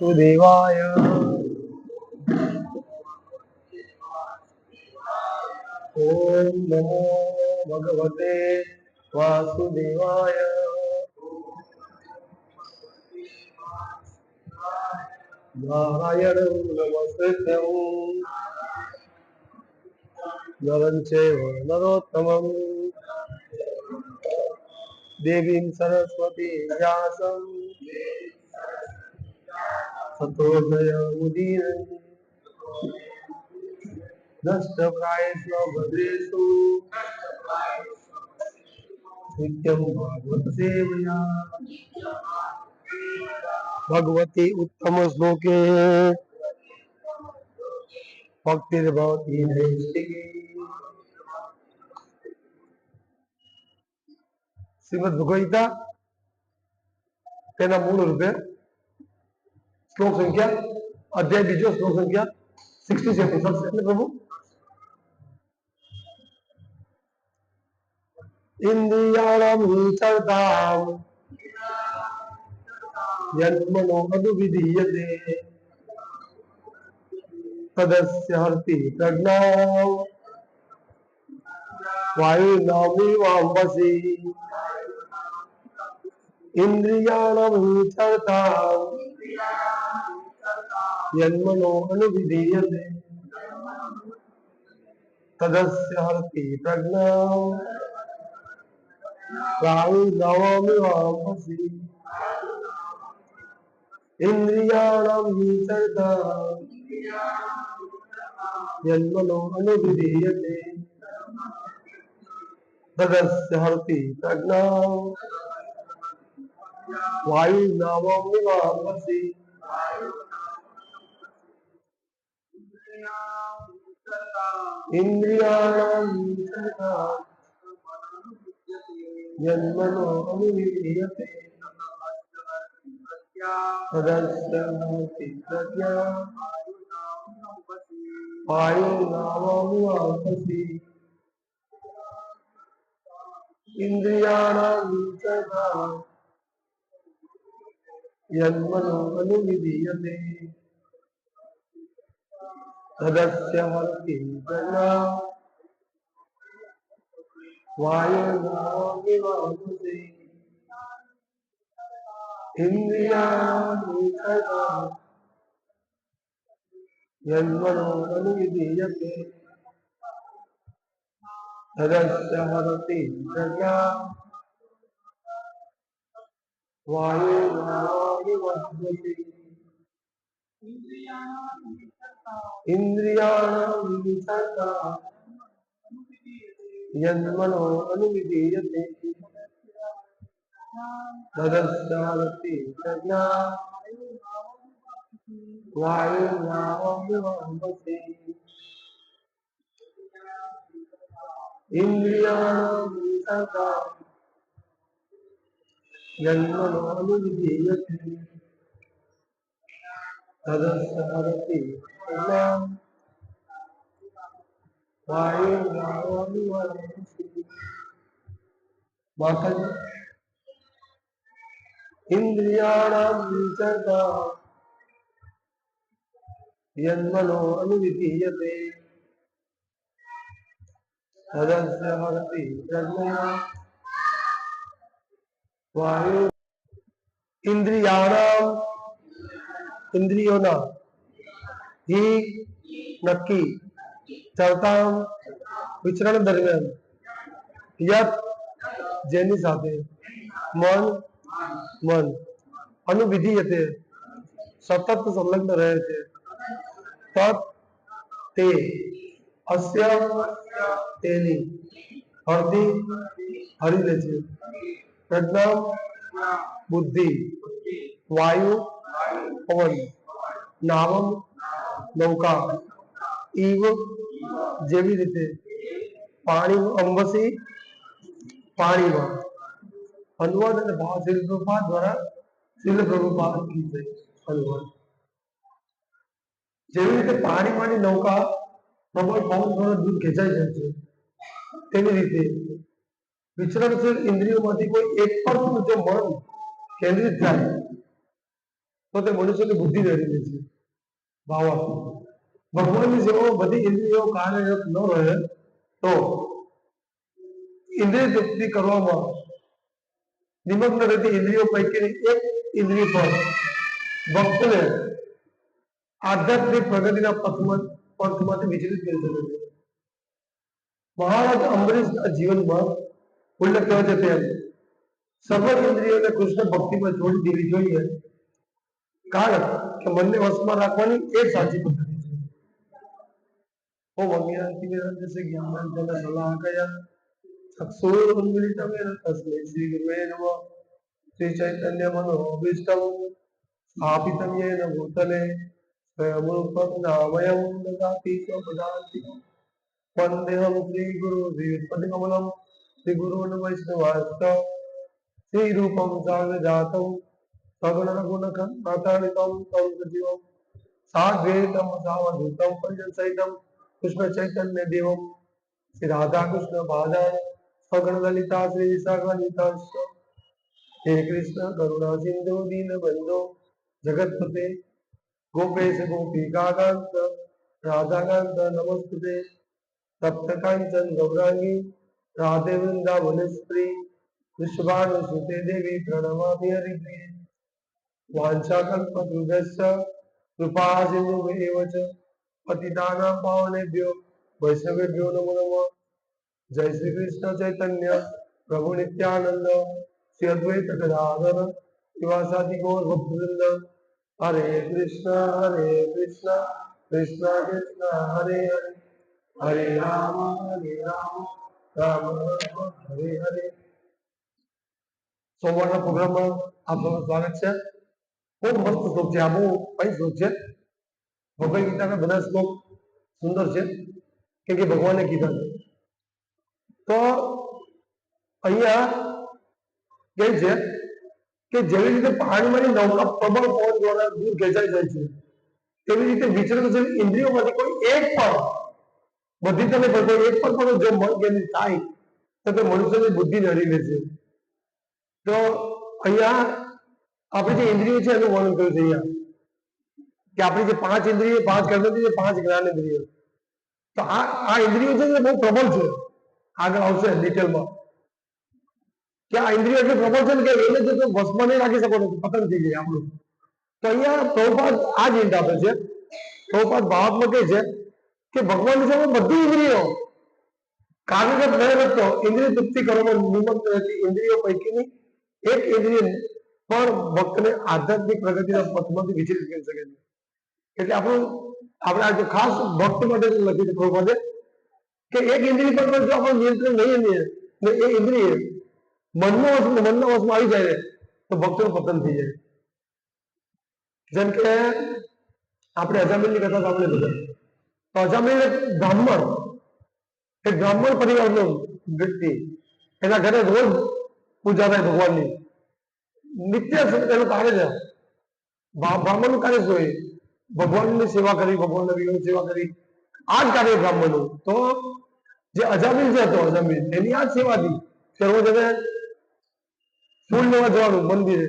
वासुदेवाय ओम नमो भगवते वासुदेवाय नारायणं नमस्कृत्यं नरं चैव नरोत्तमं देवीं सरस्वतीं व्यासं ततो जयमुदीरये नष्टप्रायेषु भद्रेषु नित्यं भागवत सेवया भगवती उत्तम श्लोके भक्तिर्भवति नैष्टिकी श्रीमद् भगवद गीता तेना मूल रूपे श्लोक संख्या अध्याय बीजो श्लोक संख्या 67 એટલે પ્રભુ ઇન્દ્રિયાણામ વિચરતામ યન્મનો અનુવિધીયતે તદસ્ય હર્તિ પ્રજ્ઞામ વાયુનામિવાંબસી ઇન્દ્રિયાણામ વિચરતામ યન્મનો અનુવિધીયતે તદસ્ય હર્તિ પ્રજ્ઞામ વાયુનામિવાંબસી ઇન્દ્રિયાણામ વિચરતામ યન્મનો અનુવિધીયતે તદસ્ય હર્તિ પ્રજ્ઞામ વાયુનામિવાંબસી ઇન્દ્રિયાણામ વિચરતામ યન્મનો અનુવિધીયતે તદસ્ય હર્તિ પ્રજ્ઞામ વાયુનામિવાંબસી ઇન્દ્રિયાણામ વિચરતામ યન્મનો અનુવિધીયતે તદસ્ય હર્તિ પ્રજ્ઞામ વાયુનામિવાંબસી ઇન્દ્રિયાણામ વિચરતામ યન્મનો અનુવિધીયતે તદસ્ય હર્તિ પ્રજ્ઞામ વાયુનામિવાંબસી ઇન્દ્રિયાણામ વિચરતામ યન્મનો અનુવિધીયતે તદસ્ય હર્તિ પ્રજ્ઞામ વાયુનામિવાંબસી ઇન્દ્રિયાણામ વિચરતામ યન્મનો અનુવિધીયતે તદસ્ય હર્તિ પ્રજ્ઞામ વાયુનામિવાંબસી માતાજી ઇન્દ્રિયાણામ વિચરતામ યન્મનો અનુવિધીયતે તદસ્ય હર્તિ પ્રજ્ઞામ વાયુ ઇન્દ્રિયાણામ ઇન્દ્રિયોના હિ નક્કી ચરતામ વિચરણ દરમિયાન યત જેની સાથે મન અનુવિધીયતે સતત સંલગ્ન રહે છે તત તે અસ્ય તેની હરતી હરી લે છે પ્રજ્ઞા બુદ્ધિ વાયુ પવન નાવમ નૌકા ઈવ જેવી રીતે પાણી અંબસી પાણીમાં અનુવાદ અને ભાવ શીલ પ્રભુપાદ દ્વારા શીલ પ્રભુપાદ કીધે અનુવાદ જેવી રીતે પાણીમાંની નૌકા પ્રબળ પવન દ્વારા દૂર ખેંચાઈ જાય છે તેવી રીતે વિચરણશીલ ઇન્દ્રિયોમાંથી કોઈ એક પર જો મન કેન્દ્રિત થાય તો તે મનુષ્યની બુદ્ધિ હરી લે છે. ભાવાર્થ ભગવાનની સેવામાં બધી ઇન્દ્રિયો કાર્યરત ન રહે તો ઇન્દ્રિય તૃપ્તિ કરવામાં નિમગ્ન રહેતી ઇન્દ્રિયો પૈકીની એક ઇન્દ્રિય પર ભક્તને આધ્યાત્મિક પ્રગતિના પથમાંથી વિચલિત કરી શકે છે. મહારાજ અંબરીશના જીવનમાં ઉલ્લેખ થયો છે તેમ સર્વ ઇન્દ્રિયોને કૃષ્ણ ભક્તિમાં જોડી દેવી જોઈએ, કારણ કે મનને વશમાં રાખવાની એ સાચી પદ્ધતિ છે. ઓમ અજ્ઞાનતિમિરાંધસ્ય જ્ઞાનાંજનશલાકયા ચક્ષુરુન્મિલિતમેન તસ્મૈ શ્રી ગુરવે નમઃ. શ્રી ચૈતન્ય મનોભીષ્ટં સ્થાપિतं येन भूतले स्वयं नामयं ददाति स्वपदान्तिकम् वन्देऽहं श्रीगुरुर्भीष्मतिकमलं श्रीगुरून् वैष्णवांश्च श्रीरूपं साग्रजातं सगुणरघुनाथान्वितं तं सजीवं साद्वैतं सावधूतं परिजनसहितं कृष्णचैतन्यदेवं श्री राधाकृष्ण पादान् सगणललिता श्री विशाखान्वितांश्च हे कृष्ण करुणा सिन्धु दीनबन्धो जगत्पते गोपेश गोपिकाकान्त राधाकान्त नमस्ते तप्त कांचन गौरांगी राधे वृंदावनेश्वरी वृषभानुसुते देवी प्रणमामि हरिप्रिये वाञ्छाकल्पतरुभ्यश्च कृपा सिन्धुभ्येव च पतितानां पावनेभ्यो वैष्णवेभ्यो नमो नमः. जय श्री कृष्ण चैतन्य प्रभु नित्यानंद श्री अद्वैत गदाधर शिवासादि गौर भक्तवृंद. हरे कृष्ण कृष्ण कृष्ण हरे हरे हरे राम राम राम हरे हरे. સોમવારના પ્રોગ્રામમાં આપ સૌનું સ્વાગત છે. ખૂબ મસ્ત શ્લોક છે. આ બહુ કઈ શ્લોક છે. ભગવદ ગીતાના બધા શ્લોક સુંદર છે કે ભગવાને કીધા છે. તો અહીંયા કહે છે કે જેવી રીતે પાણીમાંની નૌકા પ્રબળ પવન દ્વારા દૂર ખેંચાઈ જાય છે, તેવી રીતે વિચરણશીલ ઇન્દ્રિયોમાંથી કોઈ એક પણ બધી તમે બધો એક પણ જો મન કેન્દ્રિત થાય તો તે મનુષ્યની બુદ્ધિ હરી લે છે. તો અહીંયા આપણે જે ઇન્દ્રિયો છે એનું વર્ણન કર્યું છે અહીંયા કે આપણી જે 5 ઇન્દ્રિયો, 5 કર્મેન્દ્રિયો, 5 જ્ઞાનેન્દ્રિયો, તો આ ઇન્દ્રિયો છે બહુ પ્રબળ છે. આગળ આવશે ડિટેલમાં કે આ ઇન્દ્રિયો એટલે પ્રબળ છે કે એને જો વશમાં નહીં રાખી શકો તો પતન થઈ જાય આપણું. તો અહીંયા પ્રભુપાદ આ જ હિન્ટ આપે છે. પ્રભુપાદ ભાવાત્મક કહે છે કે ભગવાનની સામે બધી ઇન્દ્રિયો કાર્યરત રહે તો ઇન્દ્રિય તૃપ્તિ કરવામાં નિમગ્ન રહેતી ઇન્દ્રિયો પૈકીની એક ઇન્દ્રિય પણ ભક્તને આધ્યાત્મિક પ્રગતિના પથમાંથી વિચલિત કરી શકે છે. એટલે આપણે આજે ખાસ ભક્ત માટે લખ્યું છે પ્રભુપાદે કે એક ઇન્દ્રિય પર જો આપણું નિયંત્રણ નહીં ને એ ઇન્દ્રિય મનના વશમાં આવી જાય તો ભક્તનું પતન થઈ જાય. જેમ કે આપણે અજામિલની કથા સાંભળી બધા. તો અજામિલ એક બ્રાહ્મણ પરિવારનો વ્યક્તિ, એના ઘરે રોજ પૂજા થાય ભગવાનની, નિત્ય એનું કાર્ય છે. બ્રાહ્મણનું કાર્ય શું હોય? ભગવાનની સેવા કરી, ભગવાનના વિરોધ સેવા કરી, આ જ કાર્ય બ્રાહ્મણનું. તો જે અજામિલ જે હતો, અજામિલ એની આ જ સેવા હતી કે રોજ એને ફૂલ લેવા જવાનું મંદિરે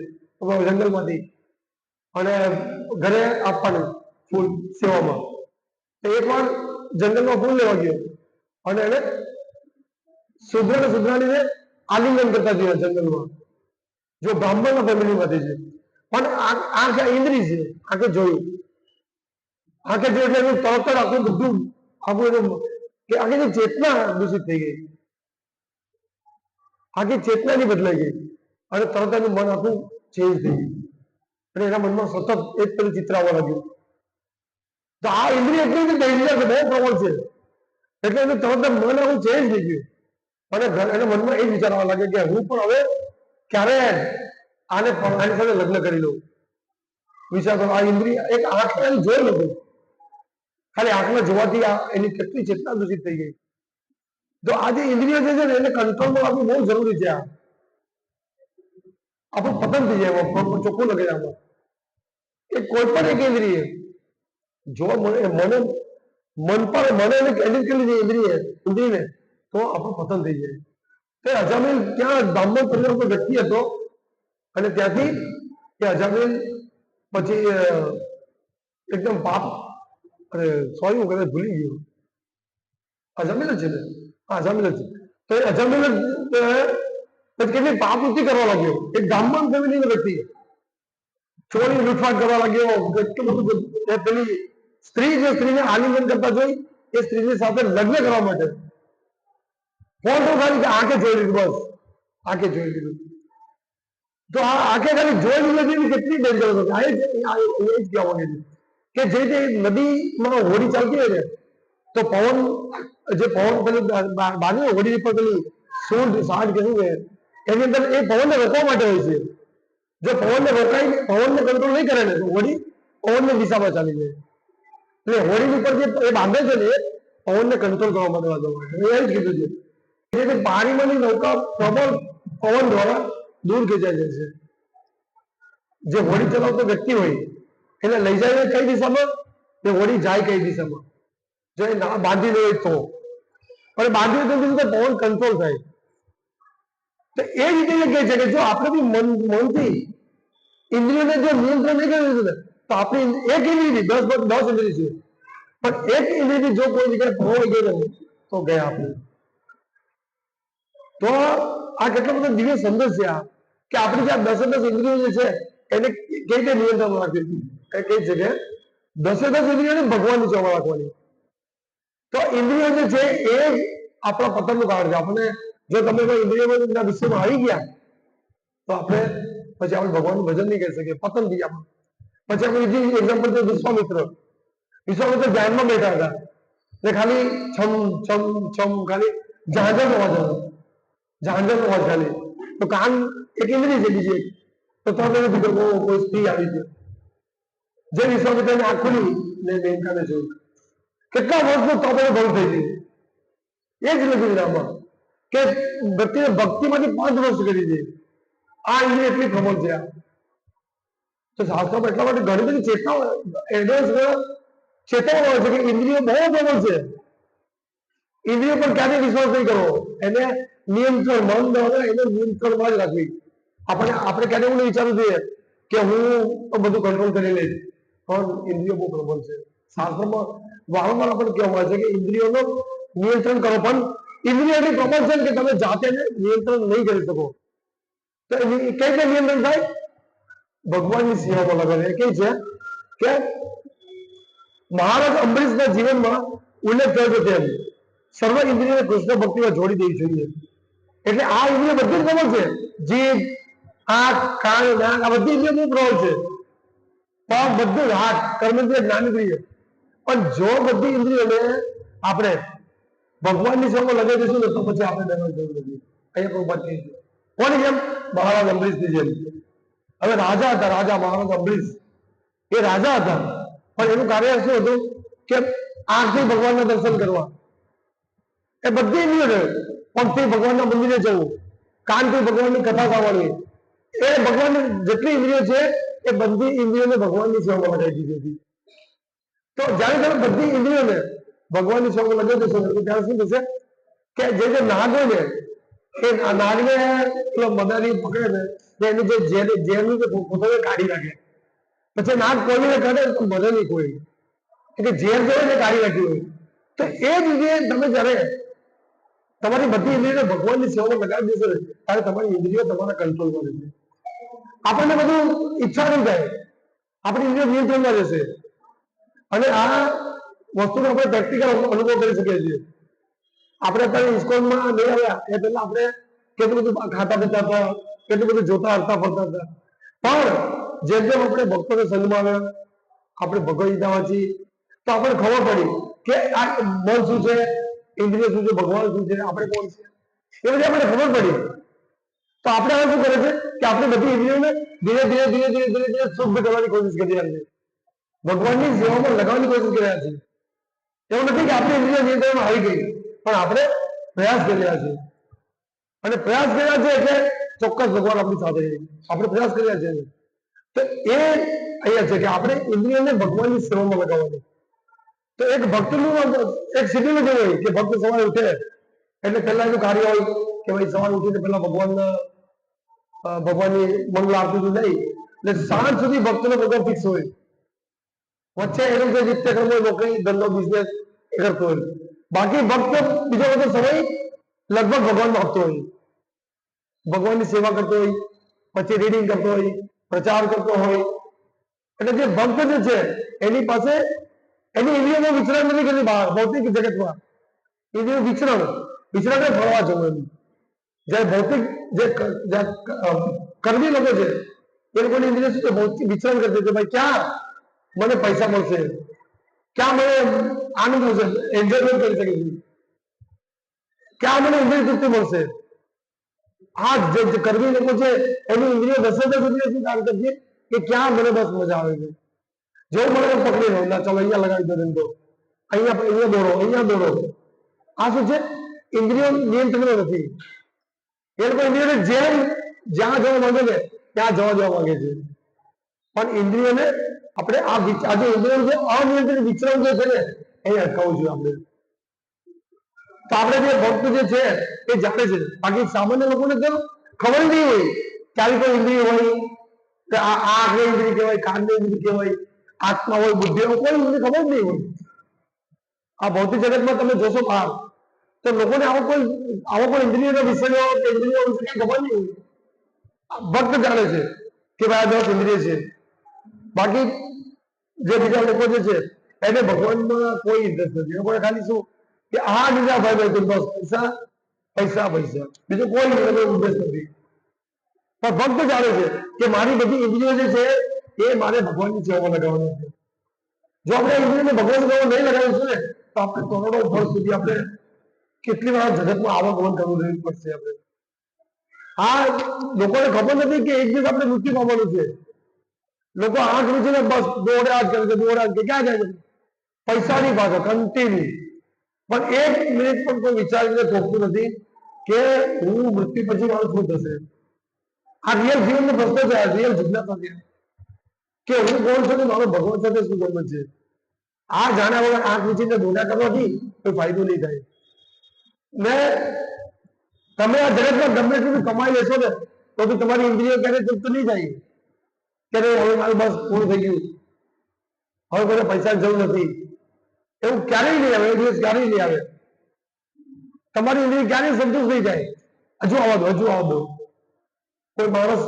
જંગલમાંથી અને ઘરે આપવાનું ફૂલ સેવામાં. તો એકવાર જંગલમાં ફૂલ લેવા ગયો અને એને શુદ્રાણીને આલિંગન કરતા જોયા જંગલમાં. જો બ્રાહ્મણના ફેમિલીમાંથી છે પણ આંખે ઇન્દ્રિય છે, આંખે જોયું, આંખે જોયું એટલે તરત જ આખું બધું આખું કે આખી ચેતના દૂષિત થઈ ગઈ, આખી ચેતનાની બદલાઈ ગઈ અને તરત એનું મન આખું ચેન્જ થઈ ગયું અને એના મનમાં સતત એક પેલું ચિત્ર આવવા લાગ્યું. તો આ ઇન્દ્રિય એટલી ડેન્જર છે, બહુ પ્રબળ છે. એટલે એનું તરત મન આખું ચેન્જ થઈ ગયું અને એના મનમાં એ જ વિચાર આવવા લાગે કે હું પણ હવે ક્યારે આની સાથે લગ્ન કરી લઉં. વિચાર કરો, આ ઇન્દ્રિય એક આંખને જોઈ લીધું, ખાલી આંખને જોવાથી એની કેટલી ચેતના દૂષિત થઈ ગઈ. તો આ જે ઇન્દ્રિય જે છે ને એને કંટ્રોલમાં આપવું બહુ જરૂરી છે. આપણું પતન થઈ જાય ચોખ્ખું લગે આમાં. એ કોઈ પણ એક ઇન્દ્રિય જો મને એને કેન્દ્રિત કરી લીધી ઇન્દ્રિયને તો આપણું પતન થઈ જાય. તો અજામિલ ક્યાં બ્રાહ્મણ પરિવારનો વ્યક્તિ હતો અને ત્યાંથી એ અજામિલ પછી એકદમ પાપ, અરે સોરી હું કદાચ ભૂલી ગયો, અજામિલ જ છે ને, હા અજામિલ જ છે. તો એ અજામિલ પછી કેટલી પાપ વૃત્તિ કરવા લાગ્યો. એક બ્રાહ્મણ ફેમિલીનો વ્યક્તિ ચોરી લૂંટફાટ કરવા લાગ્યો. એટલું બધું પેલી સ્ત્રી જે સ્ત્રીને આલિંગન કરતા જોઈ એ સ્ત્રીની સાથે લગ્ન કરવા માટે ફોન તો ખાલી આંખે જોઈ લીધું, બસ આંખે જોઈ લીધું. તો આ આંખે ખાલી જોઈ લીધું કેટલી ડેન્જર હતો. એ જ કહેવા માંગે છે કે જે રીતે નદીમાં હોડી ચાલતી હોય ને તો પવન જે પવન પેલી બાજુ હોડી પર પેલી સૂંઢ સાઠ કહેવું છે એની અંદર એ પવનને રોકવા માટે હોય છે. જો પવનને રોકાઈ પવનને કંટ્રોલ નહીં કરે ને તો હોડી પવનની દિશામાં ચાલી જાય. એટલે હોડીની ઉપર જે એ બાંધે છે ને એ પવનને કંટ્રોલ કરવા માટે વાંધો એ જ કીધું છે કે પાણીમાંની નૌકા પ્રબળ પવન દ્વારા દૂર ખેંચાઈ જાય છે. જે હોડી ચલાવતો વ્યક્તિ હોય એને લઈ જાય કઈ દિશામાં, એ હોડી જાય કઈ દિશામાં. જો એ ના બાંધી હોય તો, પણ બાંધી હોય તો પવન કંટ્રોલ થાય. તો એ રીતે એ કહે છે કે જો આપણે બી મનથી ઇન્દ્રિયોને જો નિયંત્રણ નહીં કરી દીધું તો આપણી એક ઇન્દ્રિય 10 ઇન્દ્રિય છે, પણ એક ઇન્દ્રિય જો કોઈ જગ્યાએ ખોવાઈ ગયો તો ગયા આપણે. તો આ કેટલો બધો દિવ્ય સંદેશ છે આ, કે આપણી જે 10 ઇન્દ્રિયો જે છે એને કઈ રીતે નિયંત્રણ રાખવી. કઈ છે કે 10 ઇન્દ્રિયોને ભગવાનની સેવા રાખવાની. તો ઇન્દ્રિયો જે છે એ આપણા પતનનું કારણ છે. આપણે જો તમે કોઈ ઇન્દ્રિયોના વિષયમાં આવી ગયા તો આપણે પછી આપણે ભગવાનનું ભજન નહીં કરી શકીએ, પતન થઈ આપણે. પછી આપણે બીજી એક્ઝામ્પલ છે વિશ્વામિત્ર ધ્યાનમાં બેઠા હતા ને ખાલી છમ છમ છમ ખાલી ઝાંઝર નો અવાજ હતો, ઝાંઝર નો અવાજ ખાલી. તો કાન એક ઇન્દ્રિય છે બીજી એક, તો તમે નથી કે કોઈ સ્ત્રી આવી છે જે વિશ્વામિત્રની આંખ ખુલી ને મેનકાને જોયું. કેટલા વર્ષનો તપનો ભંગ થઈ ગયું. એ જ લખ્યું આમાં કે વ્યક્તિને ભક્તિમાંથી 5 વર્ષ કરી દે. આ ઇન્દ્રિય એટલી પ્રબળ છે. તો શાસ્ત્રોમાં એટલા માટે ઘણી બધી ચેતનાઓ એડવાન્સ ચેતવવામાં આવે છે કે ઇન્દ્રિયો બહુ પ્રબળ છે. ઇન્દ્રિયો પર ક્યારેય વિશ્વાસ નહીં કરવો. એને નિયંત્રણ મન દ્વારા એને નિયંત્રણમાં જ રાખવી. આપણે ક્યારે એવું નહીં વિચારવું જોઈએ કે હું બધું કંટ્રોલ કરી લઈશ, પણ ઇન્દ્રિયો બહુ પ્રબળ છે. શાસ્ત્રમાં વારંવાર આપણને કહેવામાં આવે છે કે ઇન્દ્રિયોનો નિયંત્રણ કરો, પણ ઇન્દ્રિય એટલી પ્રબળ છે કે તમે જાતે નિયંત્રણ નહીં કરી શકો. તો કઈ રીતે નિયંત્રણ થાય? ભગવાનની સેવામાં લગાવે. એ કઈ છે કે મહારાજ અંબરીશના જીવનમાં ઉલ્લેખ થયો છે તેમ સર્વ ઇન્દ્રિયોને કૃષ્ણ ભક્તિમાં જોડી દેવી જોઈએ. એટલે આ ઇન્દ્રિય બધી જ પ્રબળ છે. જીભ, આંખ, કાન, નાક આ બધી ઇન્દ્રિયો બહુ પ્રબળ છે. પણ બધું હાથ કર્મેન્દ્રિય જ્ઞાનેન્દ્રિય. પણ જો બધી ઇન્દ્રિયોને આપણે ભગવાનની સેવામાં લગાવી દઈશું ને તો પછી આપણે ડરવાની જરૂર નથી. અહીંયા કોઈ વાત નહીં. કોની જેમ? મહારાજ અંબરીશની જેમ. હવે રાજા હતા, રાજા મહારાજ અંબરીશ એ રાજા હતા, પણ એનું કાર્ય શું હતું કે આંખથી ભગવાનના દર્શન કરવા. એ બધી ઇન્દ્રિયો, પગથી ભગવાનના મંદિરે જવું, કાનથી ભગવાનની કથા સાંભળવી, એ ભગવાનની જેટલી ઇન્દ્રિયો છે એ બધી ઇન્દ્રિયોને ભગવાનની સેવામાં લગાવી દીધી હતી. તો જ્યારે તમે બધી ઇન્દ્રિયોને ભગવાનની સેવામાં લગાવી દેશો ત્યારે શું થશે કે જે નાગ હોય ને એ નાગને મદારી પકડે ને એનું જે ઝેરનું જે પોતાને કાઢી નાખે. પછી નાગ કોઈને કાઢે તો મદદ નહીં કોઈ, કે ઝેર જોડે ને કાઢી નાખ્યું હોય. તો એ જ રીતે તમે જ્યારે તમારી બધી ઇન્દ્રિયોને ભગવાનની સેવામાં લગાવી દેશો ત્યારે તમારી ઇન્દ્રિયો તમારા કંટ્રોલમાં રહેશે. આપણને બધું ઈચ્છા નહીં થાય, આપણી ઇન્દ્રિયો નિયંત્રણમાં રહેશે. અને આ વસ્તુનો આપણે પ્રેક્ટિકલ અનુભવ કરી શકીએ છીએ. આપણે અત્યારે ઇસ્કોનમાં નહીં આવ્યા એ પહેલા આપણે કેટલું બધું ખાતા પીતા હતા, કેટલું બધું જોતા હરતા ફરતા હતા. પણ જેમ જેમ આપણે ભક્તોને સંગમાં આવ્યા, આપણે ભગવદ ગીતા વાંચી તો આપણને ખબર પડી કે આ મન શું છે, ઇન્દ્રિય શું છે, ભગવાન શું છે, આપણે કોણ છે, એ બધી આપણે ખબર પડી. તો આપણે હવે શું કરે છે કે આપણે બધી ઇન્દ્રિયોને ધીરે ધીરે ધીરે ધીરે ધીરે ધીરે શુદ્ધ કરવાની કોશિશ કરી રહ્યા છીએ, ભગવાનની સેવામાં લગાવવાની કોશિશ કરી રહ્યા છીએ. એવું નથી કે આપણી ઇન્દ્રિય નિયંત્રણમાં આવી ગઈ, પણ આપણે પ્રયાસ કરી રહ્યા છીએ. અને પ્રયાસ કર્યા છે એટલે ચોક્કસ ભગવાન આપણી સાથે આપણે પ્રયાસ કર્યા છે. તો એ અહીંયા છે કે આપણે ઇન્દ્રિયોને ભગવાનની સેવામાં લગાવવાની. તો એક ભક્તનું એક શેડ્યુલ જ હોય કે ભક્ત સવારે ઉઠે એટલે પહેલા એનું કાર્ય હોય કે ભાઈ સવારે ઉઠીને પહેલા ભગવાનની મંગલ આરતી લઈ એટલે સાંજ સુધી ભક્તનો પ્રોગ્રામ ફિક્સ હોય. વચ્ચે એનું જે નિત્યક્રમ હોય, નોકરી ધંધો બિઝનેસ એ કરતો હોય. બાકી ભક્ત બીજો બધો સમય લગભગ ભગવાનમાં આપતો હોય, ભગવાનની સેવા કરતો હોય, પછી રીડિંગ કરતો હોય, પ્રચાર કરતો હોય. એટલે જે ભક્ત જે છે એની પાસે એની ઇન્દ્રિયોનું વિચરણ નથી કરતી બહાર ભૌતિક જગતમાં. ઇન્દ્રિયો વિચરણ ફરવા જવું એમ. જ્યારે ભૌતિક જે કર્મી લોકો છે એ લોકોની ઇન્દ્રિય શું છે, ભૌતિક વિચરણ કરતી કે ભાઈ ક્યાં મને પૈસા મળશે, ક્યાં મને આનંદ મળશે, એન્જોયમેન્ટ કરી શકીશું, ક્યાં મને ઇન્દ્રિય તૃપ્તિ મળશે. આ જે કર્મી લોકો છે એની ઇન્દ્રિયો દસ સુધી કામ કરતી કે ક્યાં મને બસ મજા આવે છે. જો મને પકડી લો, ના ચાલો અહીંયા લગાવી દો ધંધો, અહીંયા દોડો, અહીંયા દોડો. આ શું છે, ઇન્દ્રિયો નિયંત્રણ નથી. એ લોકો ઇન્દ્રિયોને જેમ જ્યાં જવા માંગે છે ત્યાં જવા દેવા માંગે છે. પણ ઇન્દ્રિયોને આપણે આજે ઇન્દ્રિયોનું જે અનિયંત્રિત વિચરણ જે છે ને એ અટકાવવું જોઈએ આપણે. તો આપણે જે ભક્ત જે છે એ જાણે છે. બાકી સામાન્ય લોકોને તો ખબર નહીં હોય કે આવી કોઈ ઇન્દ્રિય હોય, કે આ આંખની ઇન્દ્રિય કહેવાય, કાનની ઇન્દ્રિય કહેવાય, આત્મા હોય, બુદ્ધિ હોય, કોઈ ઇન્દ્રિય ખબર જ નહીં હોય. આ ભૌતિક જગતમાં તમે જોશો બહાર તો લોકોને આવો કોઈ ઇન્દ્રિયનો વિષયો કે ઇન્દ્રિયો વિશે ખબર નહીં હોય. ભક્ત જાણે છે કે ભાઈ આ 10 ઇન્દ્રિય છે. બાકી જે બીજા લોકો જે છે એને ભગવાનમાં કોઈ ઇન્ટરેસ્ટ નથી. લોકોને ખાલી શું કે આ લીધા ભાઈ બસ પૈસા પૈસા પૈસા, બીજું કોઈ ઇન્ટરેસ્ટ નથી. પણ ભક્ત જાણે છે કે મારી બધી ઇન્દ્રિયો જે છે એ મારે ભગવાનની સેવામાં લગાવવાની છે. જો આપણે ઇન્દ્રિયોને ભગવાન સેવા નહીં લગાવીશું ને તો આપણે કરોડો વર્ષ સુધી આપણે કેટલી વાર જગતમાં આવગમન કરવું પડશે આપણે. આ લોકોને ખબર નથી કે એક દિવસ આપણે મૃત્યુ પામવાનું છે. લોકો આંખ નીચે બસ દોડ્યા જ કરે છે, દોડ્યા જ ક્યાં જાય છે? પૈસાની પાછળ કન્ટિન્યુ. પણ એક મિનિટ પણ કોઈ વિચારીને સોચતું નથી કે હું મૃત્યુ પછી મારું શું થશે. આ રિયલ જીવનનો પ્રશ્ન છે, આ રિયલ જિજ્ઞાસા છે કે હું કોણ છું, મારો ભગવાન સાથે શું સંબંધ છે. આ જાણ્યા વગર આંખ નીચે દોડ્યા કરવાથી કોઈ ફાયદો નહીં થાય. ને તમે આ જગતમાં ગમે એટલું કમાઈ લેશો ને તો બી તમારી ઇન્દ્રિયો ક્યારેય તૃપ્ત નહીં થાય. કે હવે મારું બસ પૂરું થઈ ગયું, હવે કોઈ પૈસા જરૂર નથી, એવું ક્યારેય નહીં આવે. એ દિવસ ક્યારેય નહીં આવે. તમારી ઇન્દ્રિય ક્યારેય સંતુષ્ટ થઈ જાય. હજુ આવવા દો. કોઈ માણસ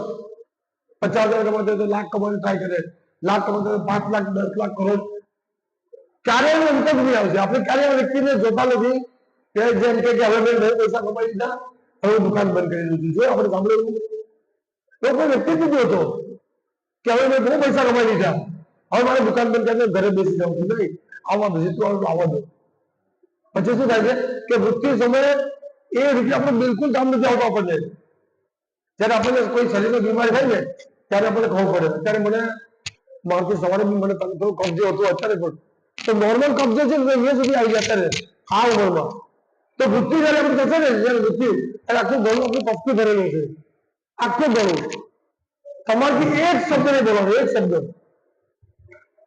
50,000 કમાતો તો લાખ કમાવાનું ટ્રાય કરે, લાખ કમાતો 5 લાખ 10 લાખ કરોડ, ક્યારેય એનો અંત નહીં આવશે. આપણે ક્યારેય વ્યક્તિને જોતા નથી કે જેમ કે હવે મેં બહુ પૈસા કમાઈ દીધા, હવે દુકાન બંધ કરી દીધી. જો આપણે સાંભળ્યું તો કોઈ વ્યક્તિ જ જોતો કે હવે મેં બહુ પૈસા કમાઈ દીધા, હવે મારે દુકાન બંધ કરીને ઘરે બેસી જવું છું. નહીં, આવવા દો, જેટલું આવવા દો. પછી શું થાય છે કે મૃત્યુ સમયે એ રીતે આપણે બિલકુલ કામ નથી આવતું. આપણને જયારે આપણને કોઈ શરીરમાં બીમારી થાય ને ત્યારે આપણને ખબર પડે. અત્યારે મને મારથી સવારે બી મને થોડું કબજો હતું, અત્યારે પણ તો નોર્મલ કબજો છે ને અહીંયા સુધી આવી જાય અત્યારે આ ઉંમરમાં. તો મૃત્યુ જયારે આપણે થશે ને, જયારે મૃત્યુ એટલે આખું ગળું આપણું કપતું ભરેલું છે, આખું ગળું. તમારથી એક શબ્દ નહીં બોલવાનો, એક શબ્દ.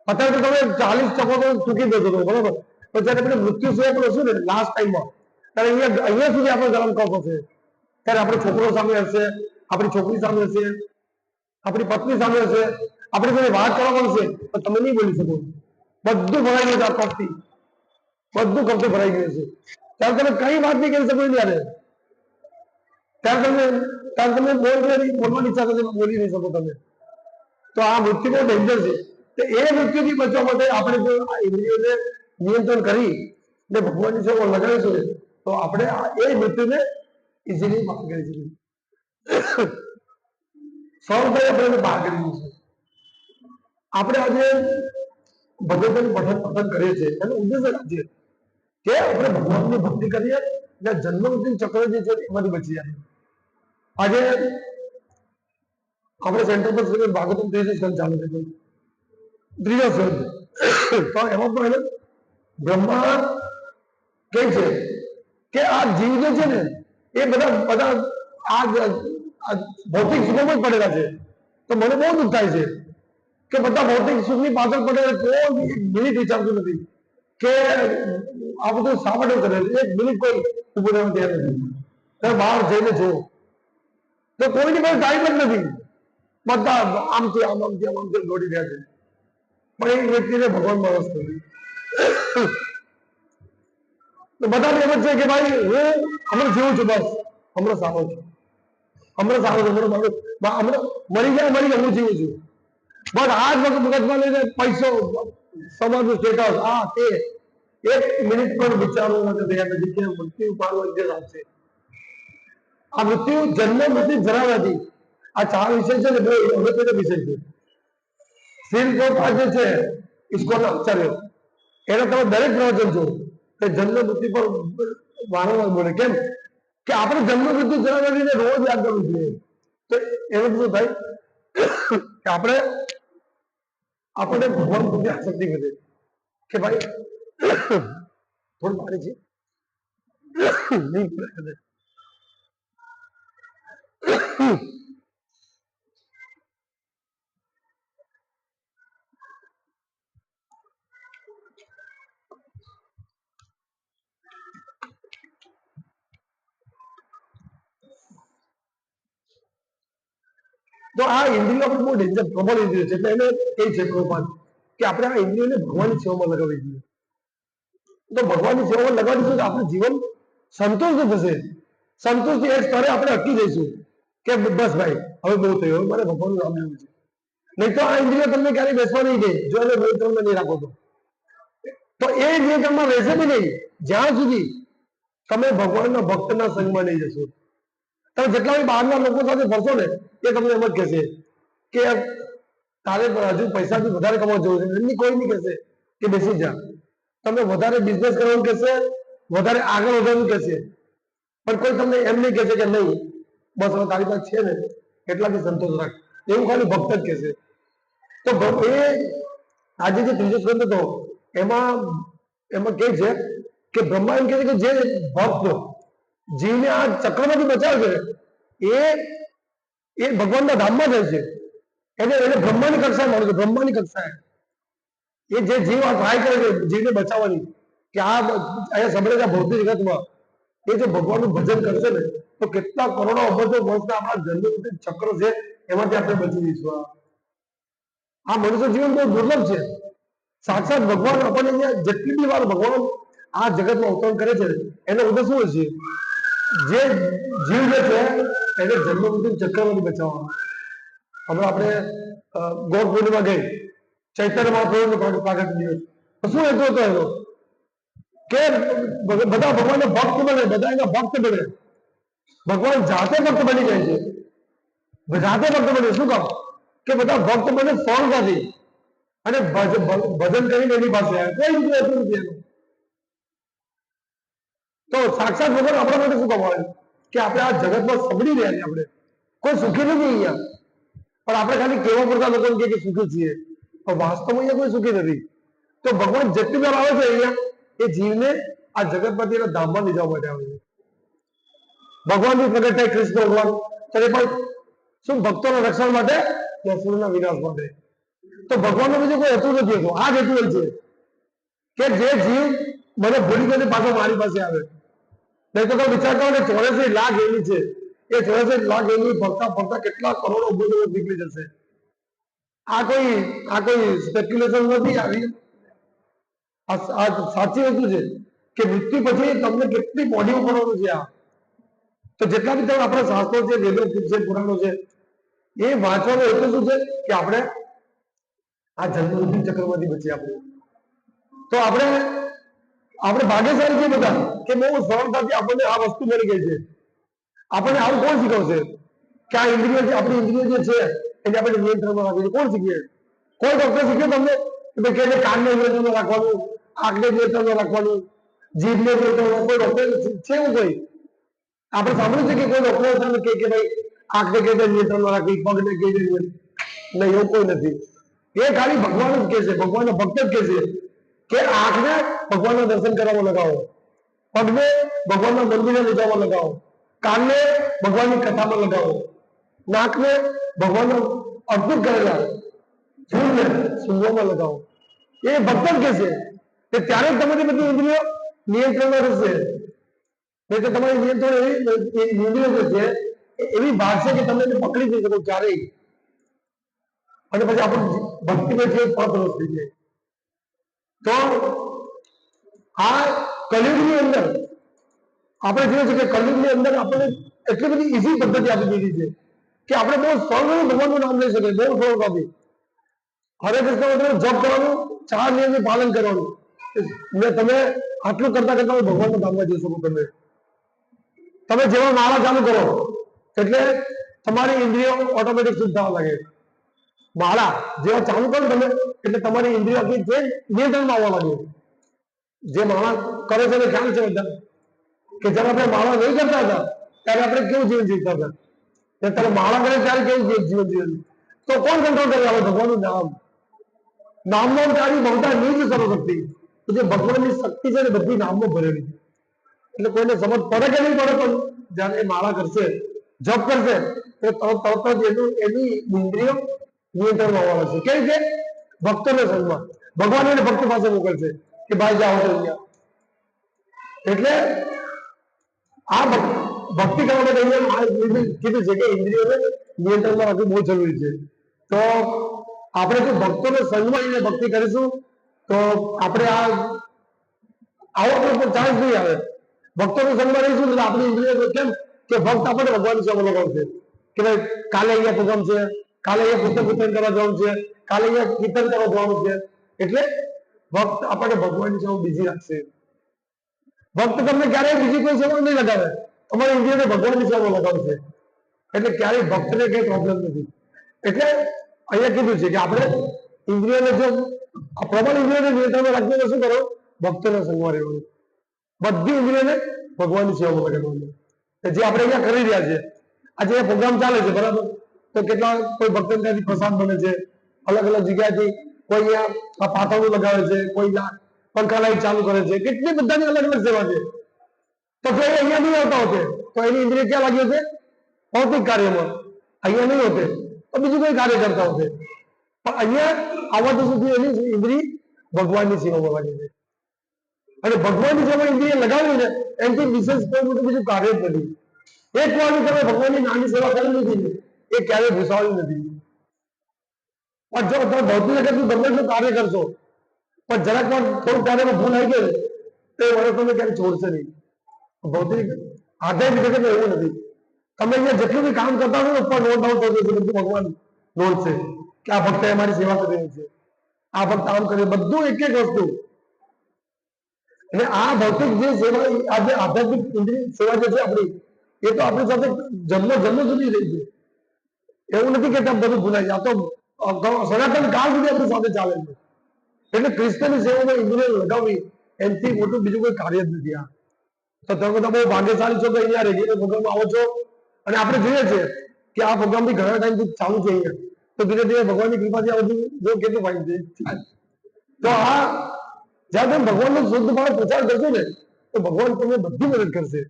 અત્યારે તો તમે 40% તો ચૂકી દેશો બરોબર. તો જયારે આપણે મૃત્યુ સિવાય પણ હશું ને લાસ્ટ ટાઈમમાં, ત્યારે અહીંયા સુધી આપણે ગરમ કફ હશે. ત્યારે આપણો છોકરો સામે હશે, આપણી છોકરી સામે હશે, આપણી પત્ની સામે હશે, આપણી સાથે વાત કરવા મળશે તો તમે નહીં બોલી શકો. બધું ભરાઈ ગયું છે આ કપથી, બધું કપથી ભરાઈ ગયું છે. ત્યારે તમે કઈ વાત નહીં કરી શકો. ત્યારે તમે બોલવાની ઈચ્છા થશે, બોલી નહીં શકો તમે. તો આ મૃત્યુ બહુ ડેન્જર છે. તો એ મૃત્યુથી બચવા માટે આપણે જો આ ઇન્દ્રિયોને નિયંત્રણ કરી ને ભગવાનની સેવા લગાવીશું તો આપણે એ મૃત્યુને ઇઝીલી પાર કરી શકીએ. સરળતાથી આપણે પાર કરી દઈશું. આપણે આજે ભગવતનું પઠન કરીએ છીએ એનો ઉદ્દેશ છે કે આપણે ભગવાનની ભક્તિ કરીએ ને જન્મ મૃત્યુ ચક્ર જે છે એમાંથી બચી જાય. આજે આપણે સેન્ટર પર ભાગવતમ 3 સ્કંદ ચાલુ છે, 3જા સ્કંદ. તો એમાં પણ એને બ્રહ્મા કહે છે કે આ જીવ જે છે ને એ બધા આ ભૌતિક સુખમાં જ પડેલા છે. તો મને બહુ દુઃખ થાય છે કે બધા ભૌતિક સુખની પાછળ પડેલા, કોઈ એક મિનિટ વિચારતું નથી કે આ બધું શા માટે કરે છે. એક મિનિટ કોઈ ઉભું રહેવા તૈયાર નથી. તમે બહાર જઈને જુઓ તો કોઈની પાસે ટાઈમ જ નથી. બધા આમથી આમથી દોડી રહ્યા છે, પણ એક વ્યક્તિને ભગવાનમાં રસ નથી. તો બધાને એમ જ છે કે ભાઈ હું હમણાં જીવું છું, બસ હમણાં સારો છું, હમણાં સારો છું, હમણાં મરી જાય હું જીવું છું. બસ આ જ મગજમાં લઈને પૈસો, સમાજનું સ્ટેટસ, આ તે એક મિનિટ પણ વિચારવું નથી તૈયાર નથી કે મૃત્યુ પાડવો જે આવશે. આ મૃત્યુ જન્મ મૃત્યુ જરા નથી. આ 4 વિષય છે ને બહુ અગત્યનો વિષય છે. શ્રીલ પ્રભુપાદ જે છે ઇસ્કોનના આચાર્ય, એના તમે દરેક પ્રવચન જો કે જન્મ મૃત્યુ પર વારંવાર બોલે. કેમ કે આપણે જન્મ મૃત્યુ જરા નથી રોજ યાદ કરવું જોઈએ. તો એનું શું થાય કે આપણે ભગવાન પ્રત્યે આસક્તિ વધે કે ભાઈ થોડું પાણી છે નહીં પડે. તો આ ઇન્દ્રિયો આપણે બહુ ડેન્જર પ્રબળ ઇન્દ્રિયો છે. એટલે એને કઈ છે પ્રભુપાદ કે આપણે આ ઇન્દ્રિયોને ભગવાનની સેવામાં લગાવી દઈએ. તો ભગવાનની સેવામાં લગાડીશું તો આપણું જીવન સંતોષ થશે. સંતોષથી એક સ્તરે આપણે અટકી જઈશું કે બસ ભાઈ હવે બહુ થયું, હવે મારે ભગવાનનું નામ લેવું છે. નહીં તો આ ઇન્દ્રિયો તમને ક્યારેય બેસવા નહીં દે જો એને નિયંત્રણમાં નહીં રાખો તો એ નિયંત્રણમાં રહેશે બી નહીં જ્યાં સુધી તમે ભગવાનના ભક્તના સંગમાં નહીં જશો. તમે જેટલા બી બહારના લોકો સાથે ફરશો ને એ તમને એમ જ કહેશે કે તારે હજુ પૈસાથી વધારે કમાવા જવું છે. એમની કોઈ નહીં કહેશે કે બેસી જા. તમને વધારે બિઝનેસ કરવાનું કહેશે, વધારે આગળ વધવાનું કહેશે, પણ કોઈ તમને એમ નહીં કહેશે કે નહીં બસ હવે તારી પાસે છે ને એટલાથી સંતોષ રાખ, એવું ખાલી ભક્ત જ કહેશે. તો એ આજે જે ત્રીજો સ્કંદ હતો એમાં કે છે કે બ્રહ્મા એમ કહે છે કે જે ભક્ત જીવને આ ચક્રમાંથી બચાવે છે એ ભગવાનના ધામમાં જાય છે. એને બ્રહ્માની કક્ષાએ મળે છે. બ્રહ્માની કક્ષાએ એ જે જીવ આ ટ્રાય કરે છે જીવને બચાવવાની કે આ અહીંયા સંભળે ભૌતિક જગતમાં એ જો ભગવાનનું ભજન કરશે ને તો કેટલા કરોડો અબજો વર્ષના આપણા જન્મ ચક્ર છે એમાંથી આપણે બચી જઈશું. આ મનુષ્ય જીવન બહુ દુર્લભ છે. સાક્ષાત ભગવાન આપણને જેટલી બી વાર ભગવાન આ જગતમાં અવતરણ કરે છે એનો ઉદ્દેશ શું છે? જે જીવ જે છે એને જન્મ મૃત્યુ ચક્રમાંથી બચાવવાનો. હમણાં આપણે ગૌર પૂર્ણિમા ગઈ, ચૈતન્ય મહાપ્રભુનો પ્રાગટ્ય દિવસ, શું હેતુ હતો એનો? કે બધા ભગવાનને ભક્ત બને, બધા એના ભક્ત બને. ભગવાન જાતે ભક્ત બની જાય છે. જાતે ભક્ત બને શું કામ? કે બધા ભક્ત બને સરળતાથી અને ભજન કરીને એની પાસે આવે. કોઈ રીતે હતું નથી એનું. તો સાક્ષાત ભગવાન આપણા માટે શું કામ આવે કે આપણે આ જગતમાં સબડી રહ્યા છીએ. આપણે કોઈ સુખી નથી અહીંયા, પણ આપણે ખાલી કેવા પડતા લોકો કે સુખી છીએ, પણ વાસ્તવમાં અહીંયા કોઈ સુખી નથી. તો ભગવાન જેટલી વાર આવે છે અહીંયા એ જીવને આ જગતમાંથી એના ધામમાં લઈ જવા માટે આવે છે. ભગવાનની પ્રગટ થાય કૃષ્ણ ભગવાન ત્યારે પણ શું ભક્તોના રક્ષણ માટે, અસુરોના વિનાશ માટે. તો ભગવાનનો બીજું કોઈ હેતુ નથી હોતો. આ જ હેતુ હોય છે કે જે જીવ મને ભૂલી ગયો પાછો મારી પાસે આવે. નહીં તો તમે વિચાર કરો ને 84 લાખ એની છે, એ 84 લાખ એની ફરતા ફરતા કેટલા કરોડો અબજો નીકળી જશે. આ કોઈ સ્પેક્યુલેશન નથી. આવી આ સાચી વસ્તુ છે કે મૃત્યુ પછી તમને કેટલી બોડી કરવાનું છે. આ તો જેટલા બી તમે આપણા શાસ્ત્રો છે, વેદો છે, પુરાણો છે, એ વાંચવાનો હેતુ શું છે કે આપણે આ જન્મ મૃત્યુ ચક્રમાંથી બચીએ. તો આપણે ભાગ્યશાળી છે બધા કે બહુ સરળતાથી આપણને આ વસ્તુ મળી ગઈ છે. આપણને આવું કોણ શીખવશે કે આ ઇન્દ્રિયો છે, આપણી ઇન્દ્રિયો જે છે એને આપણે નિયંત્રણમાં રાખીએ? કોણ શીખવે? કોઈ ડોક્ટર શીખ્યો તમને કે કાનને નિયંત્રણમાં રાખવાનું, આંખને નિયંત્રણમાં રાખવાનું, જીભને નિયંત્રણમાં? કોઈ ડોક્ટર છે એવું? કોઈ આપણે સાંભળ્યું છે કે કોઈ ડોક્ટર કે ભાઈ આંખને કઈ રીતે નિયંત્રણમાં રાખવી, પગને કઈ રીતે? નહીં, એવું કોઈ નથી. એ ખાલી ભગવાન જ કહે છે, ભગવાનના ભક્ત જ કહે છે કે આંખને ભગવાનના દર્શન કરવામાં લગાવો, પગને ભગવાનના મંદિરે લઈ જવામાં લગાવો, કાનને ભગવાનની કથામાં લગાવો, નાકને ભગવાનના અર્પિત કરેલા ફૂલને સુંદરમાં લગાવો. એ ભક્ત જ કહે છે કે ત્યારે જ તમારી બધી ઇન્દ્રિયો નિયંત્રણમાં રહેશે. નહીં તો તમારી નિયંત્રણ એવી ઇન્દ્રિયો જે છે એવી ભાગ છે કે તમે એને પકડી નહીં શકો ક્યારેય. અને પછી આપણું ભક્તિનો જે પથ થઈ જાય. તો આ કલયુગની અંદર આપણે જોઈએ છે કે કલયુગની અંદર આપણને એટલી બધી ઈઝી પદ્ધતિ આપી દીધી છે કે આપણે બહુ સરળ ભગવાનનું નામ લઈ શકીએ, બહુ સરળતાથી. હરે કૃષ્ણ મંત્ર જપ કરવાનું, 4 નિયમનું પાલન કરવાનું, ને તમે આટલું કરતા કરતા ભગવાનના ધામમાં જઈ શકો. તમે જેવા માળા ચાલુ કરો એટલે તમારી ઇન્દ્રિયો ઓટોમેટિક શુદ્ધ થવા લાગે. માળા જેવા ચાલુ કરો તમે એટલે તમારી ઇન્દ્રિયો જે નિયંત્રણમાં આવવા લાગે. જે માળા કરે છે એને ખ્યાલ છે બધા કે જ્યારે આપણે માળા નહીં કરતા હતા ત્યારે આપણે કેવું જીવન જીવતા હતા, ત્યારે માળા કરે ત્યારે કેવું જીવન જીવન. તો કોણ કંટ્રોલ કરે? આવે ભગવાનનું નામ. નામનો તારી ભવતા નિજ સર્વશક્તિ. જે ભગવાનની શક્તિ છે ને બધી નામમાં ભરેલી છે. એટલે કોઈને સમજ પડે કે નહીં પડે, પણ જ્યારે એ માળા કરશે, જપ કરશે, તો તરત જ એની ઇન્દ્રિયો નિયંત્રણમાં આવવા લાગશે. કેવી રીતે? ભક્તોને સંગમાં. ભગવાન એને ભક્ત પાસે મોકલશે કે ભાઈ જાઓ તો અહીંયા. એટલે આ ભક્તિ કરવા માટે અહીંયા કીધું છે કે ઇન્દ્રિયોને નિયંત્રણમાં રાખવું બહુ જરૂરી છે. તો આપણે જો ભક્તોને સંગમાં લઈને ભક્તિ કરીશું તો આપણે આવો પણ ચાન્સ નહીં આવે. ભક્તોને સંગમાં રહીશું એટલે આપણી ઇન્દ્રિયો કેમ કે ભક્ત આપણને ભગવાનની સેવા લગાવશે કે ભાઈ કાલે અહીંયા પ્રોગ્રામ છે, કાલે અહીંયા પુસ્તક વિતરણ કરવા જવાનું છે, કાલે અહીંયા કીર્તન કરવા જવાનું છે. એટલે ભક્ત આપણને ભગવાનની સેવા બીજી રાખશે. ભક્ત તમને ક્યારેય બીજી કોઈ સેવા નહીં લગાવે, તમારી ઇન્દ્રિયોને ભગવાનની સેવા લગાવશે. એટલે ક્યારેય ભક્તને કઈ પ્રોબ્લેમ નથી. એટલે અહીંયા કીધું છે કે આપણે ઇન્દ્રિયોને જો પ્રબળ ઇન્દ્રિયોને નિયંત્રણમાં રાખીને શું કરો? ભક્તોને સંગમાં રહેવાનું. બધી ઇન્દ્રિયોને ભગવાનની સેવામાં લગાડવાની. જે આપણે અહીંયા કરી રહ્યા છે, આજે પ્રોગ્રામ ચાલે છે બરાબર, તો કેટલા કોઈ ભક્તો ત્યાંથી પ્રસાદ બને છે, અલગ અલગ જગ્યાથી કોઈ અહીંયા પાથરણું લગાવે છે, કોઈ પંખા લાઈટ ચાલુ કરે છે, કેટલી બધાની અલગ અલગ સેવા છે. તો જો અહીંયા નહીં આવતા હોતે તો એની ઇન્દ્રિય ક્યાં લાગી હોતે? ભૌતિક કાર્યમાં. અહીંયા નહીં હોતે તો બીજું કોઈ કાર્ય કરતા હોતે. પણ અહીંયા આવવા સુધી એની ઇન્દ્રિય ભગવાનની સેવામાં લાગી છે. અને ભગવાનની સેવા ઇન્દ્રિય લગાવી ને એનાથી વિશેષ કોઈ મોટું બીજું કાર્ય જ નથી. એક વાર તમે ભગવાનની નાની સેવા કરી લીધી એ ક્યારેય ભૂસાવી નથી. પણ જો તમે ભૌતિક જગતનું ગમે એટલું કાર્ય કરશો પણ જરાક વાર થોડું કાર્યમાં ભૂલ આવી ગઈ તો એ વડે તમે ક્યારેય છોડશે નહીં. ભૌતિક આધ્યાત્મિક જગતમાં એવું નથી. તમે અહીંયા જેટલું બી કામ કરતા હોય ઉપર નોટ ડાઉન થઈ જશે, બધું ભગવાન નોટ છે કે આ ભક્તે અમારી સેવા કરી રહી છે, આ ભક્ત આમ કરે, બધું એક એક વસ્તુ. અને આ ભૌતિક જે સેવા, આ જે આધ્યાત્મિક ઇન્દ્રિય સેવા જે છે આપણી, એ તો આપણી સાથે જન્મ સુધી રહી છે. એવું નથી કે તમે બધું ભૂલાય. આ તો સનાતન કાળ સુધી આપણી સાથે ચાલે છે. એટલે કૃષ્ણની સેવામાં ઇન્દ્રિય લગાવવી એનાથી મોટું બીજું કોઈ કાર્ય જ નથી. આ તો તમે બધા બહુ ભાગ્યશાળી છો કે અહીંયા રેગ્યુલર પ્રોગ્રામમાં આવો છો. અને આપણે જોઈએ છીએ કે આ પ્રોગ્રામ બી ઘણા ટાઈમથી ચાલુ છે અહીંયા. તો ધીરે ધીરે ભગવાનની કૃપાથી આ બધું જો કેટલું ફાઇન છે. તો આ જ્યારે તમે ભગવાનનો શુદ્ધ ભાવ પ્રચાર કરશો ને તો ભગવાન તમને બધી મદદ કરશે.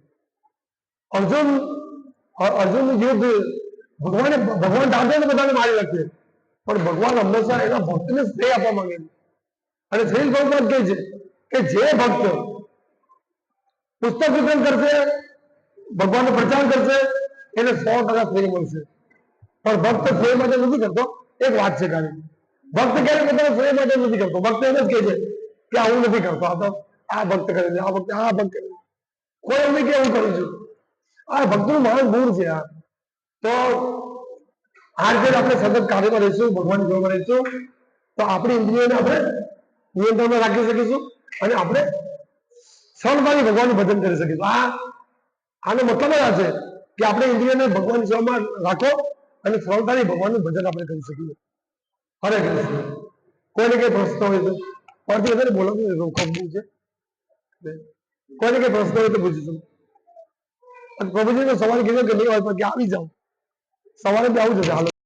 અર્જુનનું યુદ્ધ ભગવાન દાદાને બધાને મારી નાખે, પણ ભગવાન હંમેશા એના ભક્તને શ્રેય આપવા માંગે છે. અને શ્રી ભગવાન કહે છે કે જે ભક્ત પુસ્તક વિતરણ કરશે, ભગવાનનો પ્રચાર કરશે, એને 100% શ્રેય મળશે. પણ ભક્ત શ્રેય માટે નથી કરતો. એક વાત છે ખાલી, ભક્ત ક્યારે પોતાના શ્રેય માટે નથી કરતો. ભક્ત એને જ કહે છે કે હું નથી કરતો, આ તો આ ભક્ત કરે છે, આ ભક્ત કરે છે. કોઈ એમ કે હું કરું છું. આ ભક્તનું મહાન ગુણ છે. આ તો આ રીતે આપણે સતત કાર્યમાં રહીશું, ભગવાન જોવામાં રહીશું, તો આપણી ઇન્દ્રિયોને આપણે નિયંત્રણમાં રાખી શકીશું અને આપણે સરળતાથી ભગવાનનું ભજન કરી શકીશું. આનો મતલબ આ છે કે આપણે ઇન્દ્રિયોને ભગવાનની સેવામાં રાખો અને સરળતાથી ભગવાનનું ભજન આપણે કરી શકીએ. હરે કૃષ્ણ. કોઈને કઈ પ્રશ્ન હોય તો પરથી વધારે બોલવાનું રોકવું છે. કોઈને કઈ પ્રશ્ન હોય તો પૂછીશું. પ્રભુજીને સવારે કીધું કે નહીં હોય પણ કે આવી જાઓ, સવારે બી આવું જશે. હાલો.